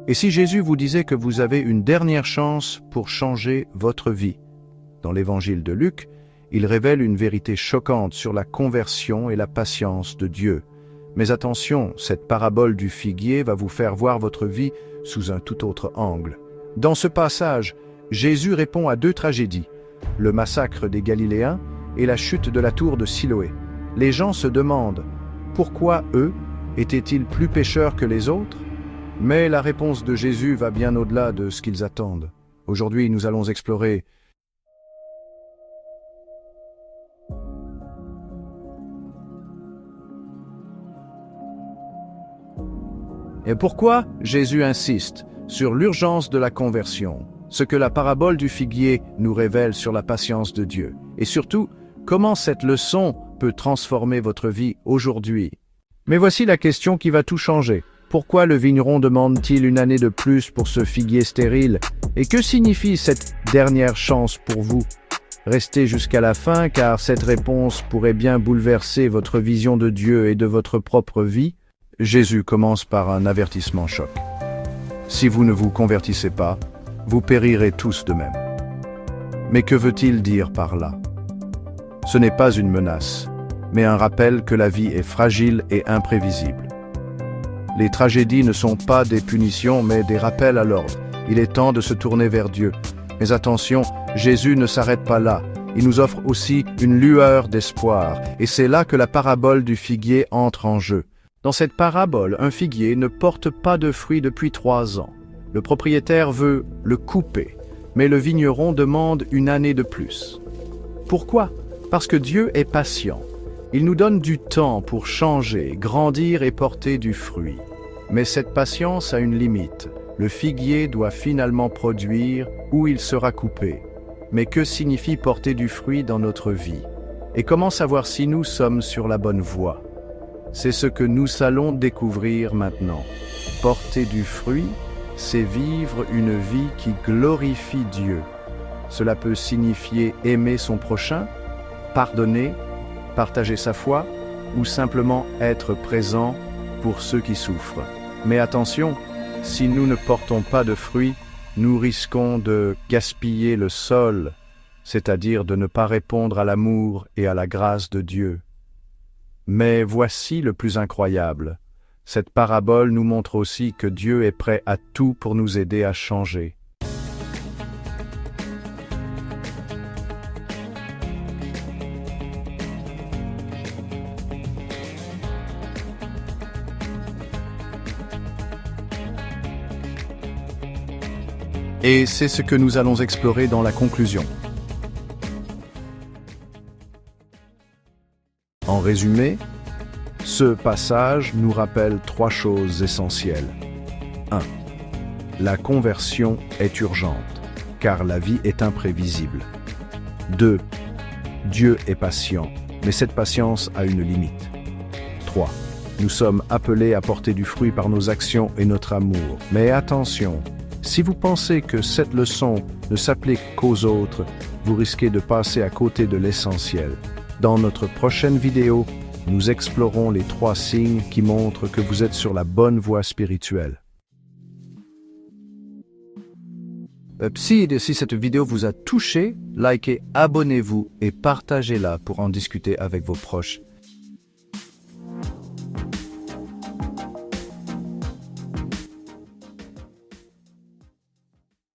Et si Jésus vous disait que vous avez une dernière chance pour changer votre vie? Dans l'évangile de Luc, il révèle une vérité choquante sur la conversion et la patience de Dieu. Mais attention, cette parabole du figuier va vous faire voir votre vie sous un tout autre angle. Dans ce passage, Jésus répond à deux tragédies, le massacre des Galiléens et la chute de la tour de Siloé. Les gens se demandent, pourquoi eux étaient-ils plus pécheurs que les autres? Mais la réponse de Jésus va bien au-delà de ce qu'ils attendent. Aujourd'hui, nous allons explorer et pourquoi Jésus insiste sur l'urgence de la conversion, ce que la parabole du figuier nous révèle sur la patience de Dieu, et surtout, comment cette leçon peut transformer votre vie aujourd'hui. Mais voici la question qui va tout changer. Pourquoi le vigneron demande-t-il une année de plus pour ce figuier stérile? Et que signifie cette dernière chance pour vous? Restez jusqu'à la fin, car cette réponse pourrait bien bouleverser votre vision de Dieu et de votre propre vie. Jésus commence par un avertissement choc. Si vous ne vous convertissez pas, vous périrez tous de même. Mais que veut-il dire par là? Ce n'est pas une menace, mais un rappel que la vie est fragile et imprévisible. Les tragédies ne sont pas des punitions, mais des rappels à l'ordre. Il est temps de se tourner vers Dieu. Mais attention, Jésus ne s'arrête pas là. Il nous offre aussi une lueur d'espoir. Et c'est là que la parabole du figuier entre en jeu. Dans cette parabole, un figuier ne porte pas de fruits depuis 3 ans. Le propriétaire veut le couper, mais le vigneron demande une année de plus. Pourquoi? Parce que Dieu est patient. Il nous donne du temps pour changer, grandir et porter du fruit. Mais cette patience a une limite. Le figuier doit finalement produire ou il sera coupé. Mais que signifie porter du fruit dans notre vie? Et comment savoir si nous sommes sur la bonne voie? C'est ce que nous allons découvrir maintenant. Porter du fruit, c'est vivre une vie qui glorifie Dieu. Cela peut signifier aimer son prochain, pardonner, partager sa foi ou simplement être présent pour ceux qui souffrent. Mais attention, si nous ne portons pas de fruits, nous risquons de gaspiller le sol, c'est-à-dire de ne pas répondre à l'amour et à la grâce de Dieu. Mais voici le plus incroyable. Cette parabole nous montre aussi que Dieu est prêt à tout pour nous aider à changer. Et c'est ce que nous allons explorer dans la conclusion. En résumé, ce passage nous rappelle 3 choses essentielles. 1. La conversion est urgente, car la vie est imprévisible. 2. Dieu est patient, mais cette patience a une limite. 3. Nous sommes appelés à porter du fruit par nos actions et notre amour. Mais attention, si vous pensez que cette leçon ne s'applique qu'aux autres, vous risquez de passer à côté de l'essentiel. Dans notre prochaine vidéo, nous explorons les 3 signes qui montrent que vous êtes sur la bonne voie spirituelle. Si cette vidéo vous a touché, likez, abonnez-vous et partagez-la pour en discuter avec vos proches.